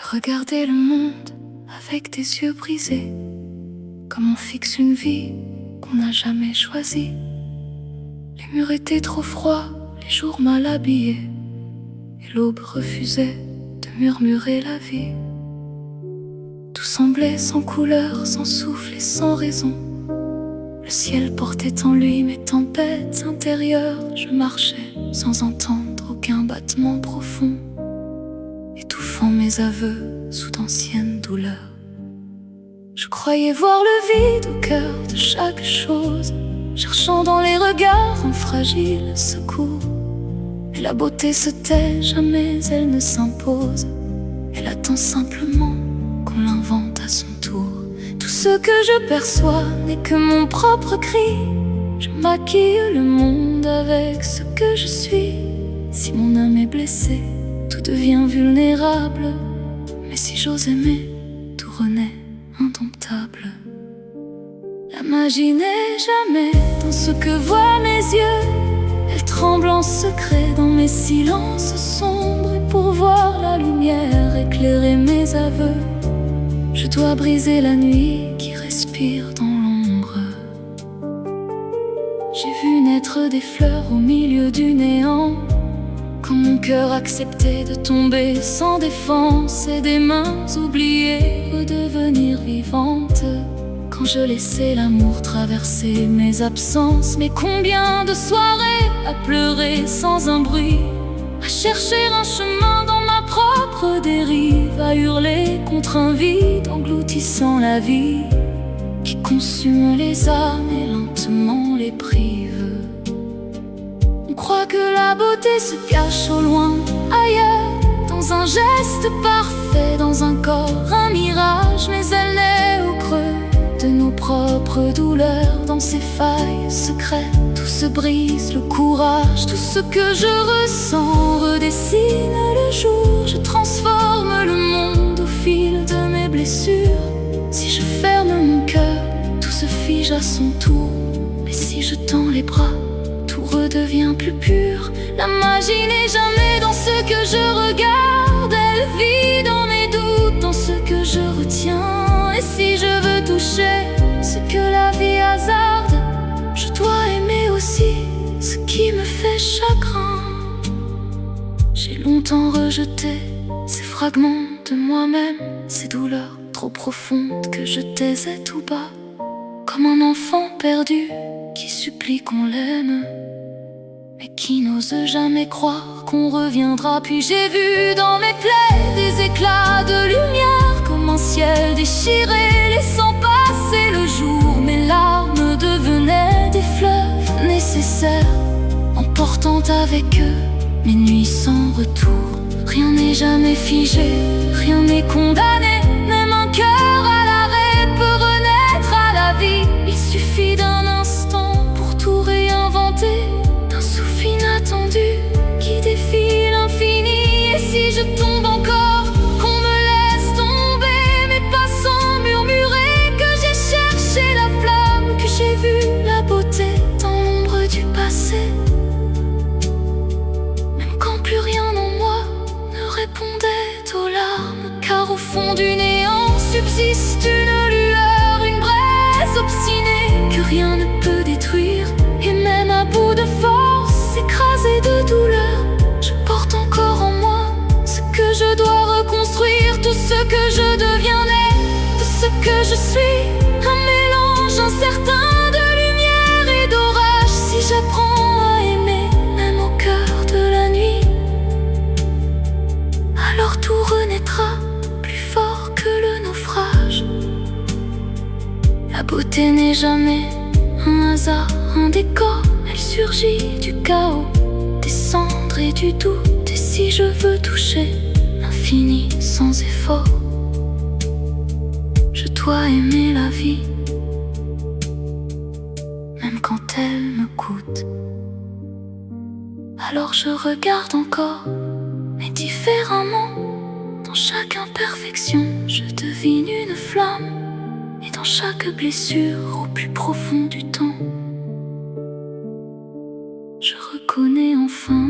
Je regardais le monde avec des yeux brisés, comme on fixe une vie qu'on n'a jamais choisie. Les murs étaient trop froids, les jours mal habillés, et l'aube refusait de murmurer la vie. Tout semblait sans couleur, sans souffle et sans raison. Le ciel portait en lui mes tempêtes intérieures. Je marchais sans entendre aucun battement profond, étouffant mes aveux sous d'anciennes douleurs. Je croyais voir le vide au cœur de chaque chose, cherchant dans les regards un fragile secours. Mais la beauté se tait, jamais elle ne s'impose. Elle attend simplement qu'on l'invente à son tour. Tout ce que je perçois n'est que mon propre cri. Je maquille le monde avec ce que je suis. Si mon âme est blessée, tout devient vulnérable. Mais si j'ose aimer, tout renaît indomptable. La magie n'est jamais dans ce que voient mes yeux. Elle tremble en secret dans mes silences sombres. Et pour voir la lumière éclairer mes aveux, je dois briser la nuit qui respire dans l'ombre. J'ai vu naître des fleurs au milieu du néant, quand mon cœur acceptait de tomber sans défense, et des mains oubliées redevenir vivantes, quand je laissais l'amour traverser mes absences. Mais combien de soirées à pleurer sans un bruit, à chercher un chemin dans ma propre dérive, à hurler contre un vide engloutissant la vie, qui consume les âmes et lentement les prive. On croit que la beauté se cache au loin, ailleurs, dans un geste parfait, dans un corps, un mirage. Mais elle naît au creux de nos propres douleurs, dans ces failles secrètes. Tout se brise, le courage, tout ce que je ressens redessine le jour. Je transforme le monde au fil de mes blessures. Si je ferme mon cœur, tout se fige à son tour. Mais si je tends les bras, tout redevient plus pur. La magie n'est jamais dans ce que je regarde, elle vit dans mes doutes, dans ce que je retiens. Et si je veux toucher ce que la vie hasarde, je dois aimer aussi ce qui me fait chagrin. J'ai longtemps rejeté ces fragments de moi-même, ces douleurs trop profondes que je taisais tout bas, comme un enfant perdu qui supplie qu'on l'aime, mais qui n'ose jamais croire qu'on reviendra. Puis j'ai vu dans mes plaies des éclats de lumière, comme un ciel déchiré laissant passer le jour. Mes larmes devenaient des fleuves nécessaires, emportant avec eux mes nuits sans retour. Rien n'est jamais figé, rien n'est condamné, même un cœur à l'arrêt peut renaître à la vie. Il suffit d'un instant pour tout réinventer, d'un souffle inattendu qui défie l'infini. Et si je tombe encore, qu'on me laisse tomber, mais pas sans murmurer que j'ai cherché la flamme, que j'ai vu la beauté dans l'ombre du passé. Même quand plus rien en moi ne répondait aux larmes, car au fond du néant subsiste une lueur, une braise obstinée que rien ne peut détruire. Et même à bout de force, écrasé de douleur, je porte encore en moi ce que je dois reconstruire. Tout ce que je deviendrai, tout ce que je suis, un mélange incertain de lumière et d'orage. Si j'apprends à aimer, même au cœur de la nuit, alors tout renaîtra plus fort que le naufrage. La beauté n'est jamais un hasard, un décor. Elle surgit du chaos, des cendres et du doute. Et si je veux toucher l'infini sans effort, je dois aimer la vie, même quand elle me coûte. Alors je regarde encore, mais différemment. Dans chaque imperfection, je devine une flamme, et dans chaque blessure au plus profond du temps, je reconnais enfin